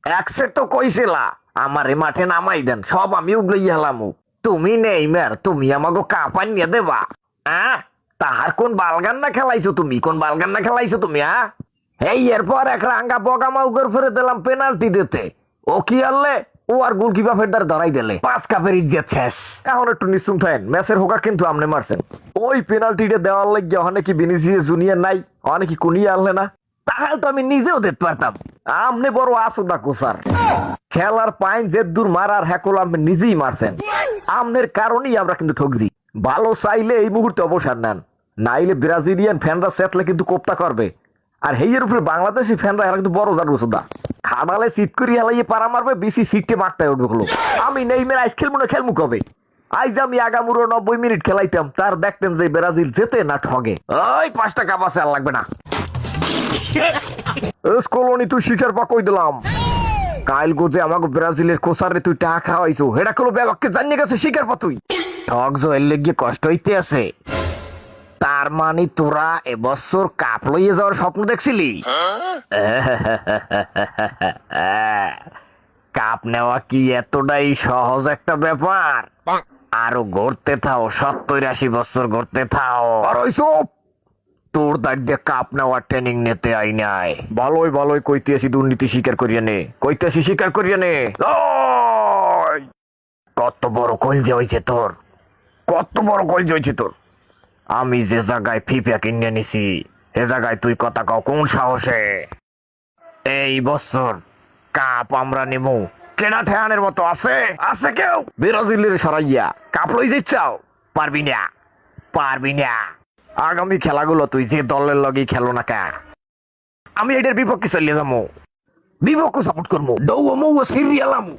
এক সেট তো কইছিলা আমার এই মাঠে নামাই দেন, সব আমি উগলাই হেলামু। তুমি নেইমার, তুমি আমাকে কাপান নিয়ে দেবা? তাহার কোন বালগান না খেলাইছো তুমি? কোন বালগান না খেলাইছো তুমি? এই এরপর এক রাঙ্গা বগামা উগর ফেরে দিলাম পেনাল্টি দিতে। ও কি আনলে? ও আর গোলকিপারের দ্বার ধরাই দিলে, 5 কাপের ইজ্জত শেষ। এখন একটু নিশ্চুম থাকেন, ম্যাচের হোকা কিন্তু আপনি মারছেন। ওই পেনাল্টিটা দেওয়ার লাগিয়ে ওখানে কি ভিনিসিয়াস জুনিয়র নাই? ওখানে কি কুনিয়ে আনলে না? তাহলে তো আমি নিজেও দেখতে পারতাম। আপনি বড় আসোদা কোসার। খেলার পাইন যে দূর মারার হ্যাকল আপনি নিজেই মারছেন। আমনের কারণেই আমরা কিন্তু ঠকছি। ভালো চাইলে এই মুহূর্তে অবসর নেন, নাইলে ব্রাজিলিয়ান ফ্যানরা সেটলে কিন্তু কোপ্তা করবে। আর হেয়ের উপরে বাংলাদেশি ফ্যানরা এরা কিন্তু বড় জার রসুদা খানালে সিট করি হেলাইয়ে পারা মারবে, বেশি সিটে মারতে উঠবে হলো। আমি নেইমের আইস খেলবো না, খেলমু কবে? আইজ আমি আগামুরো 90 মিনিট খেলাইতাম, তার দেখতেন যে ব্রাজিল যেতে না ঠগে। ওই 5 টাকা বাসে আর লাগবে না। কলোনি তুই শিকার পা কই দিলাম। কাইল গোজে আমাকে ব্রাজিলের কোসারে তুই টাকা খাওয়াইছো, হেডা কলো ব্যাগকে জানিয়ে গেছে শিকার পা তুই। ঠক জয়ের লেগে কষ্ট হইতে আছে। তার মানে তোরা এবছর কাপ লইয়ে যাওয়ার স্বপ্ন দেখছিলি? কাপ নেওয়া কি এতটাই সহজ একটা ব্যাপার? আরো গড়তে থাও, 70-80 বছর গড়তে থাও। তোর দাঁড়িয়ে কাপ নেওয়ার ট্রেনিং নিতে আই নাই। ভালোই ভালোই কইতেছি দুর্নীতি স্বীকার করিয়া নে, কইতেছি স্বীকার করিয়া নে। কত বড় কলজে হয়েছে তোর, কত বড় কলজে হয়েছে তোর। আমি যে জায়গায় ফিফা কিনে নিছি সে জায়গায় তুই কথা কও কোন সাহসে? এই বছর কাপ আমরা নিমু, কেনা ঠেয়ানের মতো আছে? আছে কেউ? ব্রাজিলের সরাইয়া কাপ লই যাচ্ছাও? পারবি না, পারবি না। আগামী খেলাগুলো তুই যে দলের লগেই খেলো না কা, আমি এটার বিপক্ষে চলিয়ে যাবো, বিপক্ষ সাপোর্ট করবো। দৌড় মৌ সিরিয়ালামু।